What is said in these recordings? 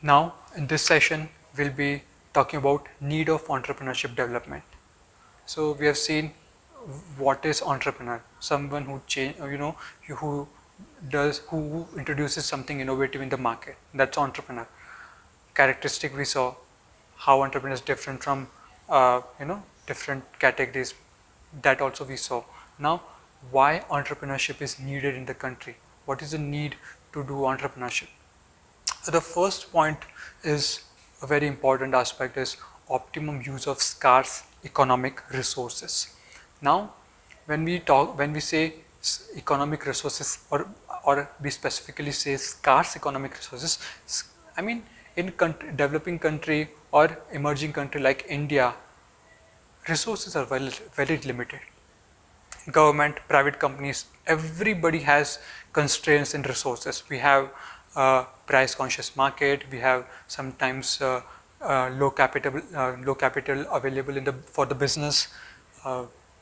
Now, in this session, we'll be talking about need of entrepreneurship development. So we have seen what is entrepreneur, someone who who introduces something innovative in the market. That's entrepreneur. Characteristic we saw, how entrepreneur is different from different categories. That also we saw. Now, why entrepreneurship is needed in the country? What is the need to do entrepreneurship? So the first point is a very important aspect is optimum use of scarce economic resources. Now, when we say economic resources, or we specifically say scarce economic resources, I mean in developing country or emerging country like India, resources are very limited. Government, private companies, everybody has constraints in resources. We have price conscious market, we have sometimes low capital available for the business,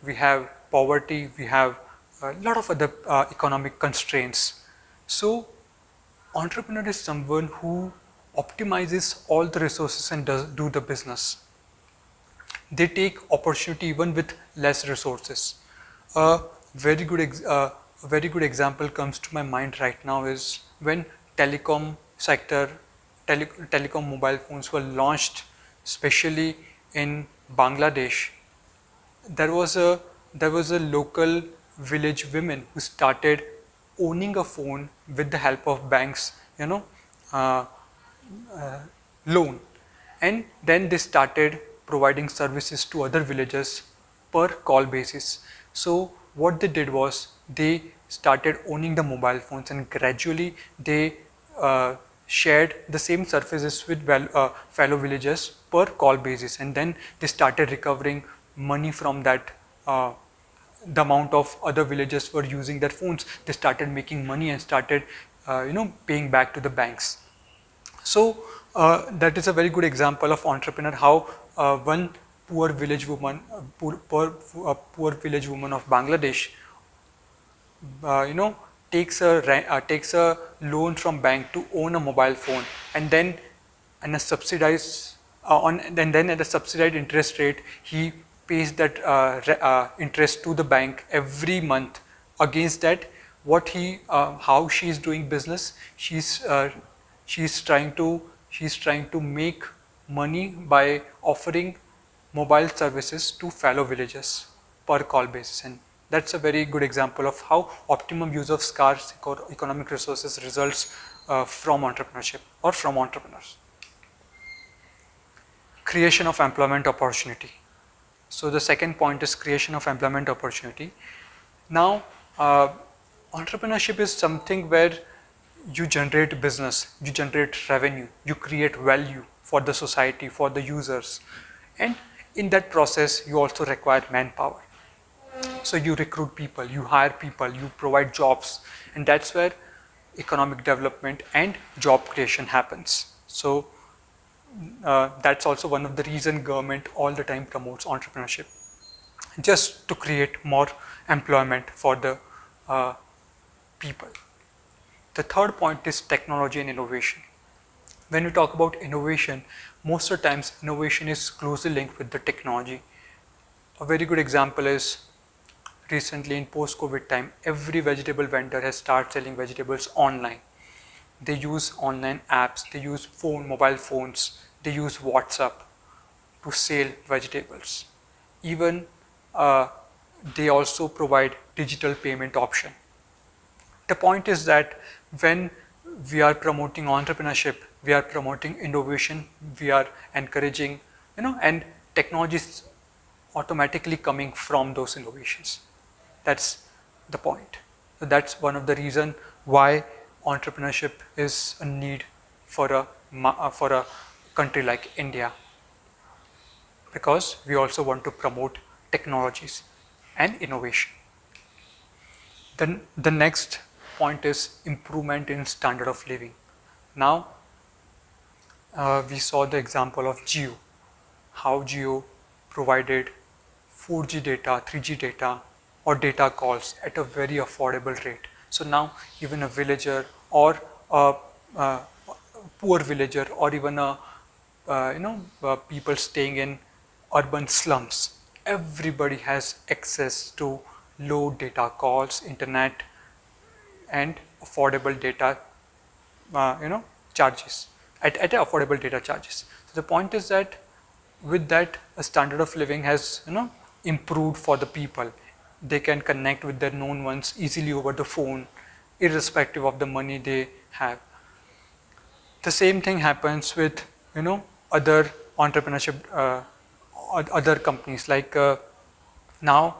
we have poverty, we have a lot of other economic constraints. So entrepreneur is someone who optimizes all the resources and do the business. They take opportunity even with less resources. A very good example comes to my mind right now is when telecom sector, telecom mobile phones were launched, especially in Bangladesh. There was a local village women who started owning a phone with the help of banks, uh, uh, loan, and then they started providing services to other villagers per call basis. So what they did was they started owning the mobile phones, and gradually they shared the same services with fellow villagers per call basis, and then they started recovering money from that. The amount of other villagers were using their phones, they started making money and started paying back to the banks. So that is a very good example of entrepreneur, how one poor village woman, poor village woman of Bangladesh, uh, you know, takes a loan from bank to own a mobile phone, and then and a subsidized and then at a subsidized interest rate, he pays that interest to the bank every month. Against that, how she is doing business, she's trying to make money by offering mobile services to fellow villagers per call basis, and that's a very good example of how optimum use of scarce economic resources results from entrepreneurship or from entrepreneurs. Creation of employment opportunity. So the second point is creation of employment opportunity. Now, entrepreneurship is something where you generate business, you generate revenue, you create value for the society, for the users, and in that process, you also require manpower. So you recruit people, you hire people, you provide jobs, and that's where economic development and job creation happens. So that's also one of the reason government all the time promotes entrepreneurship, just to create more employment for the uh, people. The third point is technology and innovation. When we talk about innovation, most of the times innovation is closely linked with the technology. A very good example is recently in post-COVID time, every vegetable vendor has started selling vegetables online. They use online apps, they use mobile phones, they use WhatsApp to sell vegetables. Even they also provide digital payment option. The point is that when we are promoting entrepreneurship, we are promoting innovation, we are encouraging, and technology is automatically coming from those innovations. That's the point. So that's one of the reasons why entrepreneurship is a need for a country like India, because we also want to promote technologies and innovation. Then the next point is improvement in standard of living. Now, we saw the example of Jio, how Jio provided 4G data, 3G data, or data calls at a very affordable rate. So now even a villager or a poor villager or even a people staying in urban slums, everybody has access to low data calls, internet, and affordable data charges at affordable data charges. So the point is that with that, a standard of living has improved for the people. They can connect with their known ones easily over the phone, irrespective of the money they have. The same thing happens with other entrepreneurship, other companies like now.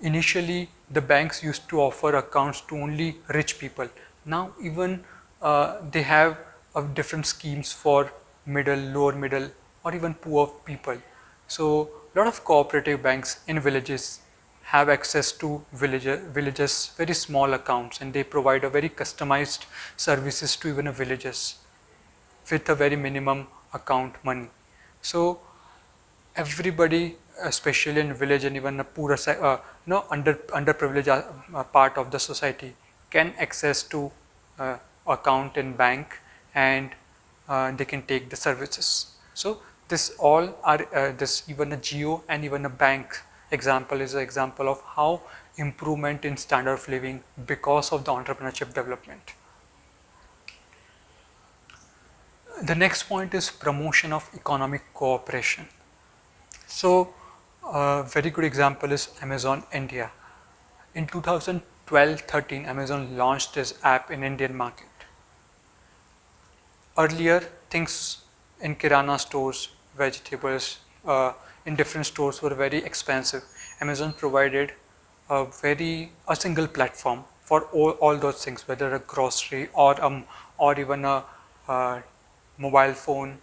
Initially the banks used to offer accounts to only rich people. Now even they have different schemes for middle, lower middle, or even poor people. So a lot of cooperative banks in villages have access to villages very small accounts, and they provide a very customized services to even a villages with a very minimum account money. So everybody, especially in village and even a poorer underprivileged part of the society, can access to account in bank, and they can take the services. So this all are this even a geo and even a bank example is an example of how improvement in standard of living because of the entrepreneurship development. The next point is promotion of economic cooperation. So a very good example is Amazon India. In 2012-13, Amazon launched this app in Indian market. Earlier, things in Kirana stores, vegetables, in different stores were very expensive. Amazon provided a single platform for all those things, whether a grocery or even a mobile phone,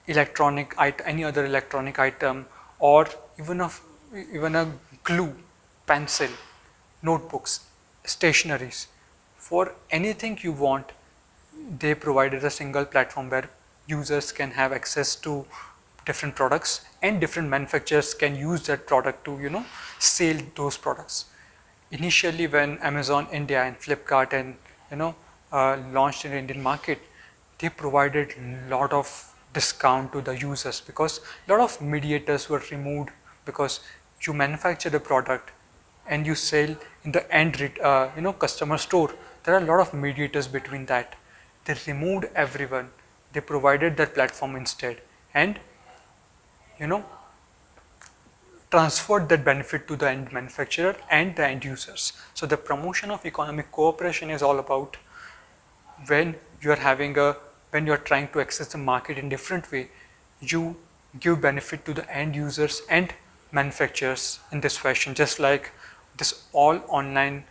any other electronic item, or even a glue, pencil, notebooks, stationaries. For anything you want, they provided a single platform where users can have access to different products, and different manufacturers can use that product to sell those products. Initially, when Amazon India and Flipkart and launched in the Indian market, they provided a lot of discount to the users because a lot of mediators were removed. Because you manufacture the product and you sell in the end customer store, there are a lot of mediators between that. They removed everyone. They provided that platform instead, and transferred that benefit to the end manufacturer and the end users. So the promotion of economic cooperation is all about when you are trying to access the market in different way, you give benefit to the end users and manufacturers in this fashion, just like this all online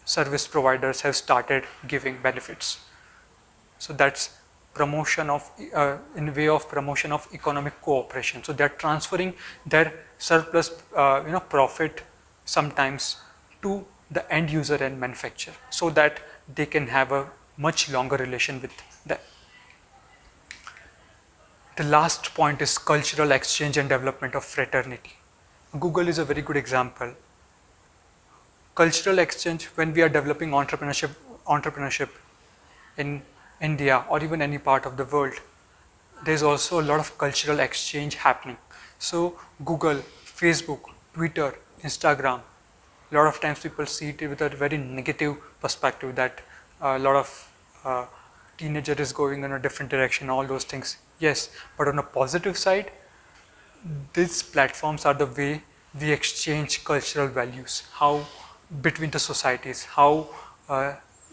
service providers have started giving benefits. So that's promotion of in way of promotion of economic cooperation. So they're transferring their surplus profit sometimes to the end user and manufacturer, so that they can have a much longer relation with them. The last point is cultural exchange and development of fraternity. Google is a very good example. Cultural exchange, when we are developing entrepreneurship in India or even any part of the world, there's also a lot of cultural exchange happening. So Google, Facebook, Twitter, Instagram, a lot of times people see it with a very negative perspective that a lot of teenager is going in a different direction, all those things. Yes, but on a positive side, these platforms are the way we exchange cultural values, how between the societies, how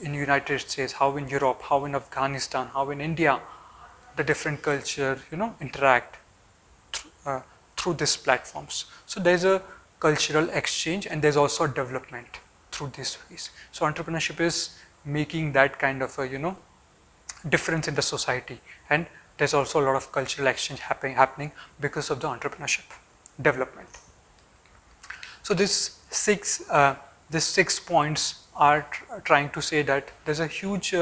in United States, how in Europe, how in Afghanistan, how in India, the different culture interact through these platforms. So there's a cultural exchange, and there's also a development through these ways. So entrepreneurship is making that kind of a difference in the society, and there's also a lot of cultural exchange happening because of the entrepreneurship development. So these six points are trying to say that there's a huge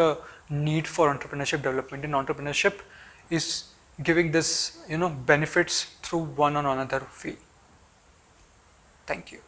need for entrepreneurship development, and entrepreneurship is giving this benefits through one or another way. Thank you.